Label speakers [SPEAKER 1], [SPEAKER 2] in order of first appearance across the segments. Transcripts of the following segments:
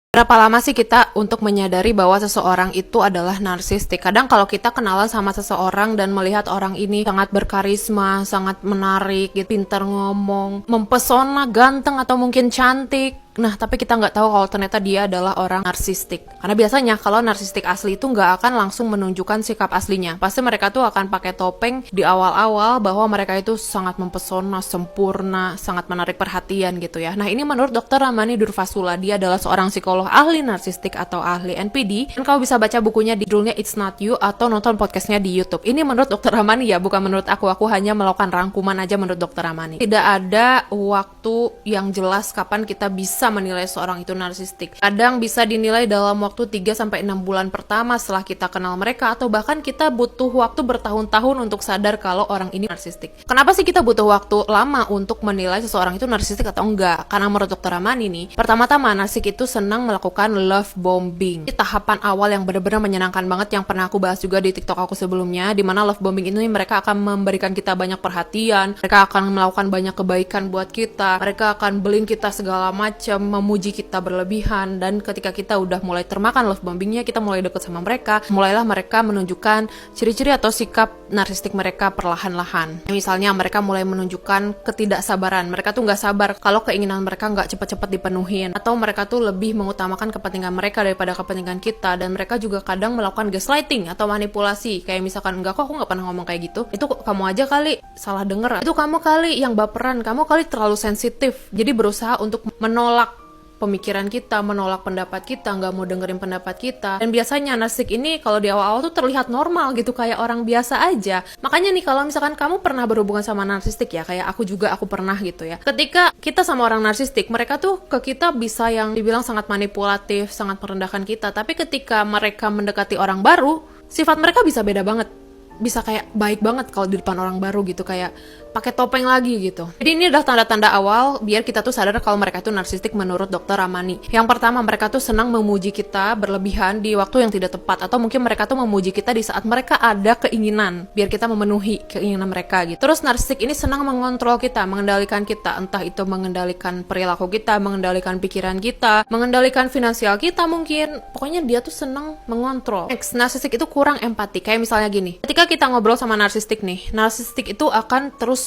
[SPEAKER 1] Berapa lama sih kita untuk menyadari bahwa seseorang itu adalah narsistik? Kadang kalau kita kenalan sama seseorang dan melihat orang ini sangat berkarisma, sangat menarik, gitu, pintar ngomong, mempesona, ganteng atau mungkin cantik. Nah, tapi kita nggak tahu kalau ternyata dia adalah orang narsistik. Karena biasanya kalau narsistik asli itu nggak akan langsung menunjukkan sikap aslinya. Pasti mereka tuh akan pakai topeng di awal-awal bahwa mereka itu sangat mempesona, sempurna, sangat menarik perhatian gitu ya. Nah, ini menurut Dr. Ramani Durvasula. Dia adalah seorang psikolog ahli narsistik atau ahli NPD. Dan kamu bisa baca bukunya di judulnya It's Not You atau nonton podcastnya di YouTube. Ini menurut Dr. Ramani ya, bukan menurut aku. Aku hanya melakukan rangkuman aja menurut Dr. Ramani. Tidak ada waktu yang jelas kapan kita bisa menilai seorang itu narsistik. Kadang bisa dinilai dalam waktu 3-6 bulan pertama setelah kita kenal mereka, atau bahkan kita butuh waktu bertahun-tahun untuk sadar kalau orang ini narsistik. Kenapa sih kita butuh waktu lama untuk menilai seseorang itu narsistik atau enggak? Karena menurut Dr. Ramani nih, pertama-tama narsistik itu senang melakukan love bombing. Ini tahapan awal yang benar-benar menyenangkan banget, yang pernah aku bahas juga di TikTok aku sebelumnya, dimana love bombing ini mereka akan memberikan kita banyak perhatian, mereka akan melakukan banyak kebaikan buat kita, mereka akan beliin kita segala macam, memuji kita berlebihan. Dan ketika kita udah mulai termakan love bombingnya, kita mulai deket sama mereka, mulailah mereka menunjukkan ciri-ciri atau sikap narsistik mereka perlahan-lahan. Misalnya mereka mulai menunjukkan ketidaksabaran, mereka tuh nggak sabar kalau keinginan mereka nggak cepat-cepat dipenuhin, atau mereka tuh lebih mengutamakan kepentingan mereka daripada kepentingan kita. Dan mereka juga kadang melakukan gaslighting atau manipulasi, kayak misalkan, enggak kok, aku nggak pernah ngomong kayak gitu, itu kamu aja kali salah denger, itu kamu kali yang baperan, kamu kali terlalu sensitif. Jadi berusaha untuk menolak pemikiran kita, menolak pendapat kita, nggak mau dengerin pendapat kita. Dan biasanya narsistik ini kalau di awal-awal tuh terlihat normal gitu, kayak orang biasa aja. Makanya nih, kalau misalkan kamu pernah berhubungan sama narsistik ya, kayak aku juga, aku pernah gitu ya. Ketika kita sama orang narsistik, mereka tuh ke kita bisa yang dibilang sangat manipulatif, sangat merendahkan kita. Tapi ketika mereka mendekati orang baru, sifat mereka bisa beda banget. Bisa kayak baik banget kalau di depan orang baru gitu, kayak pakai topeng lagi gitu. Jadi ini adalah tanda-tanda awal biar kita tuh sadar kalau mereka itu narsistik menurut Dr. Ramani. Yang pertama, mereka tuh senang memuji kita berlebihan di waktu yang tidak tepat, atau mungkin mereka tuh memuji kita di saat mereka ada keinginan biar kita memenuhi keinginan mereka gitu. Terus narsistik ini senang mengontrol kita, mengendalikan kita, entah itu mengendalikan perilaku kita, mengendalikan pikiran kita, mengendalikan finansial kita mungkin. Pokoknya dia tuh senang mengontrol. Next, narsistik itu kurang empati. Kayak misalnya gini, ketika kita ngobrol sama narsistik nih, narsistik itu akan terus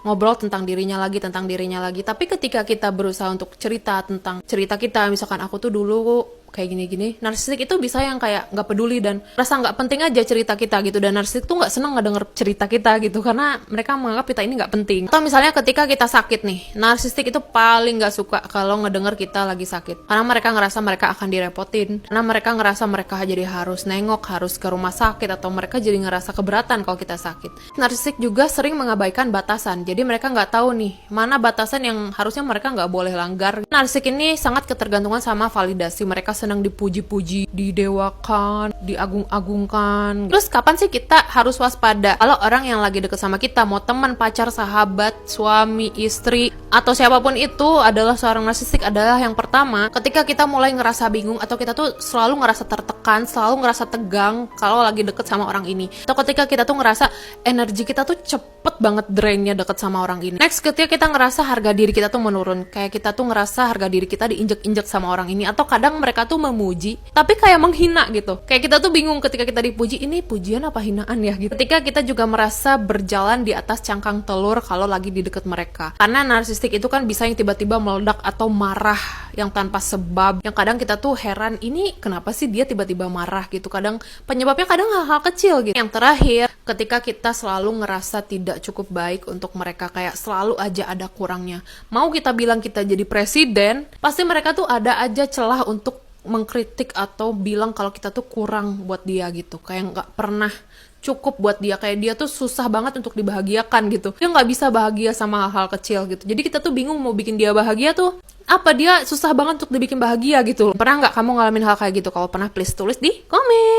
[SPEAKER 1] ngobrol tentang dirinya lagi. Tapi ketika kita berusaha untuk cerita tentang cerita kita, misalkan aku tuh dulu kayak gini-gini, narsistik itu bisa yang kayak nggak peduli dan rasa nggak penting aja cerita kita gitu. Dan narsistik tuh nggak seneng ngedenger cerita kita gitu, karena mereka menganggap kita ini nggak penting. Atau misalnya ketika kita sakit nih, narsistik itu paling nggak suka kalau ngedenger kita lagi sakit, karena mereka ngerasa mereka akan direpotin, karena mereka ngerasa mereka jadi harus nengok, harus ke rumah sakit, atau mereka jadi ngerasa keberatan kalau kita sakit. Narsistik juga sering mengabaikan batasan, jadi mereka nggak tahu nih mana batasan yang harusnya mereka nggak boleh langgar. Narsistik ini sangat ketergantungan sama validasi. Mereka senang dipuji-puji, didewakan, diagung-agungkan. Terus kapan sih kita harus waspada kalau orang yang lagi deket sama kita, mau teman, pacar, sahabat, suami, istri, atau siapapun itu adalah seorang narsistik? Adalah yang pertama, ketika kita mulai ngerasa bingung, atau kita tuh selalu ngerasa tertekan, selalu ngerasa tegang kalau lagi deket sama orang ini, atau ketika kita tuh ngerasa energi kita tuh cepet banget drainnya deket sama orang ini. Next, ketika kita ngerasa harga diri kita tuh menurun, kayak kita tuh ngerasa harga diri kita diinjek-injek sama orang ini, atau kadang mereka tuh memuji tapi kayak menghina gitu, kayak kita tuh bingung ketika kita dipuji, ini pujian apa hinaan ya gitu. Ketika kita juga merasa berjalan di atas cangkang telur kalau lagi di deket mereka, karena narsistik itu kan bisa yang tiba-tiba meledak atau marah yang tanpa sebab, yang kadang kita tuh heran, ini kenapa sih dia tiba-tiba marah gitu. Kadang penyebabnya kadang hal-hal kecil gitu. Yang terakhir, ketika kita selalu ngerasa tidak cukup baik untuk mereka, kayak selalu aja ada kurangnya. Mau kita bilang kita jadi presiden, pasti mereka tuh ada aja celah untuk mengkritik atau bilang kalau kita tuh kurang buat dia gitu, kayak nggak pernah cukup buat dia, kayak dia tuh susah banget untuk dibahagiakan gitu, dia nggak bisa bahagia sama hal-hal kecil gitu. Jadi kita tuh bingung mau bikin dia bahagia tuh apa, dia susah banget untuk dibikin bahagia gitu. Pernah nggak kamu ngalamin hal kayak gitu? Kalau pernah, please tulis di komen.